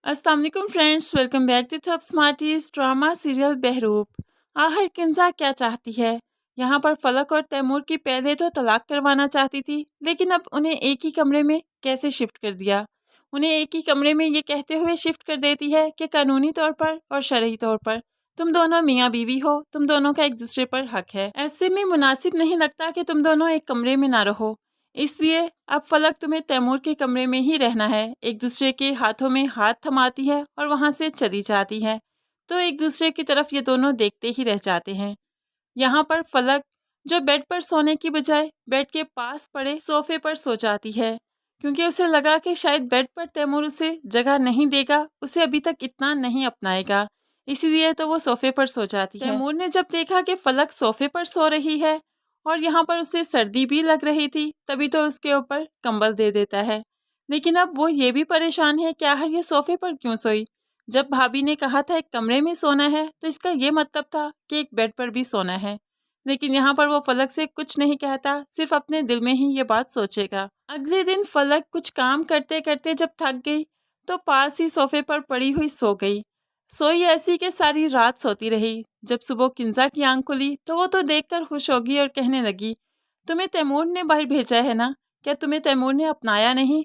अस्सलाम वालेकुम friends, welcome back to top smarties drama serial Behroop. आखिर किंजा क्या चाहती है। यहाँ पर फलक और तैमूर की पहले तो तलाक करवाना चाहती थी, लेकिन अब उन्हें एक ही कमरे में कैसे शिफ्ट कर दिया। उन्हें एक ही कमरे में ये कहते हुए शिफ्ट कर देती है कि कानूनी तौर पर और शरई तौर पर तुम दोनों मियाँ बीवी हो, तुम दोनों का एक दूसरे पर हक है। ऐसे में मुनासिब नहीं लगता कि तुम दोनों एक कमरे में ना रहो, इसलिए अब फलक तुम्हें तैमूर के कमरे में ही रहना है। एक दूसरे के हाथों में हाथ थमाती है और वहाँ से चली जाती है, तो एक दूसरे की तरफ ये दोनों देखते ही रह जाते हैं। यहाँ पर फलक जो बेड पर सोने की बजाय बेड के पास पड़े सोफे पर सो जाती है, क्योंकि उसे लगा कि शायद बेड पर तैमूर उसे जगह नहीं देगा, उसे अभी तक इतना नहीं अपनाएगा, इसीलिए तो वो सोफे पर सो जाती है। तैमूर ने जब देखा कि फलक सोफे पर सो रही है और यहाँ पर उसे सर्दी भी लग रही थी, तभी तो उसके ऊपर कंबल दे देता है। लेकिन अब वो ये भी परेशान है कि आखिर ये सोफे पर क्यों सोई। जब भाभी ने कहा था एक कमरे में सोना है, तो इसका ये मतलब था कि एक बेड पर भी सोना है। लेकिन यहाँ पर वो फलक से कुछ नहीं कहता, सिर्फ अपने दिल में ही ये बात सोचेगा। अगले दिन फलक कुछ काम करते करते जब थक गई, तो पास ही सोफे पर पड़ी हुई सो गई। सोई ऐसी के सारी रात सोती रही। जब सुबह किंजा की आंख खुली तो वो तो देखकर खुश होगी और कहने लगी, तुम्हें तैमूर ने बाहर भेजा है ना, क्या तुम्हें तैमूर ने अपनाया नहीं।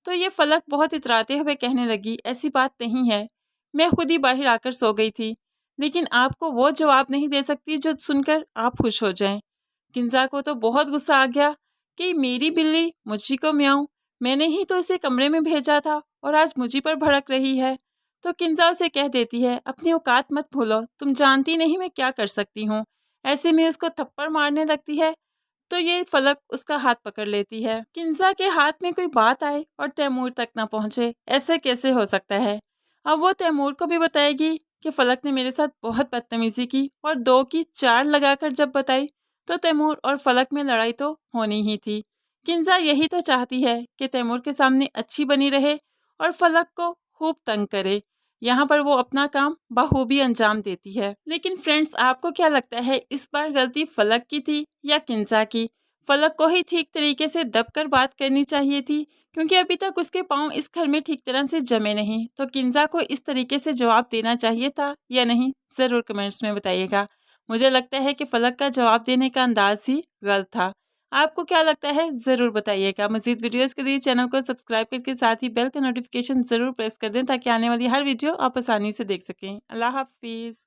तो ये फलक बहुत इतराते हुए कहने लगी, ऐसी बात नहीं है, मैं खुद ही बाहर आकर सो गई थी, लेकिन आपको वो जवाब नहीं दे सकती जो सुनकर आप खुश हो जाएं। किंजा को तो बहुत गुस्सा आ गया कि मेरी बिल्ली मुझी को म्याऊं, मैंने ही तो इसे कमरे में भेजा था और आज मुझी पर भड़क रही है। तो किंजा उसे कह देती है, अपनी औकात मत भूलो, तुम जानती नहीं मैं क्या कर सकती हूँ। ऐसे में उसको थप्पड़ मारने लगती है, तो ये फलक उसका हाथ पकड़ लेती है। किंजा के हाथ में कोई बात आए और तैमूर तक ना पहुँचे, ऐसे कैसे हो सकता है। अब वो तैमूर को भी बताएगी कि फलक ने मेरे साथ बहुत बदतमीजी की, और 2 की 4 लगाकर जब बताई तो तैमूर और फलक में लड़ाई तो होनी ही थी। किंजा यही तो चाहती है कि तैमूर के सामने अच्छी बनी रहे और फलक को खूब तंग करे। यहाँ पर वो अपना काम बखूबी अंजाम देती है। लेकिन फ्रेंड्स, आपको क्या लगता है, इस बार गलती फलक की थी या किंजा की। फलक को ही ठीक तरीके से दबकर बात करनी चाहिए थी, क्योंकि अभी तक उसके पाँव इस घर में ठीक तरह से जमे नहीं। तो किंजा को इस तरीके से जवाब देना चाहिए था या नहीं, ज़रूर कमेंट्स में बताइएगा। मुझे लगता है कि फलक का जवाब देने का अंदाज ही गलत था। आपको क्या लगता है, ज़रूर बताइएगा। मज़ीद वीडियोस के लिए चैनल को सब्सक्राइब करके साथ ही बेल का नोटिफिकेशन ज़रूर प्रेस कर दें, ताकि आने वाली हर वीडियो आप आसानी से देख सकें। अल्लाह हाफिज़।